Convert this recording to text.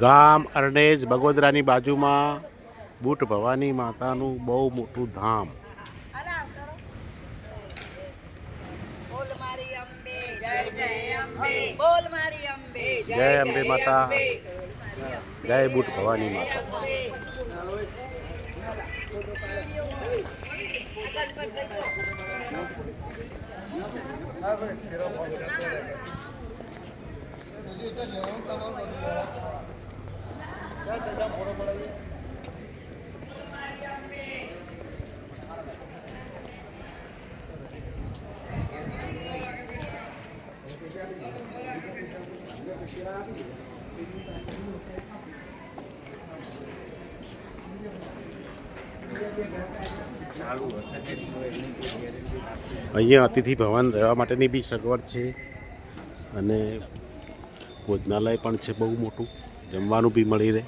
ગામ અરણેજ બગોદરાની બાજુમાં બુટ ભવાની માતાનું બહુ મોટું ધામ. જય અંબે માતા, જય બુટ ભવાની માતા. અહીંયા અતિથિ ભવન રહેવા માટેની બી સગવડ છે અને ભોજનાલય પણ છે બહુ મોટું, જમવાનું બી મળી રહે.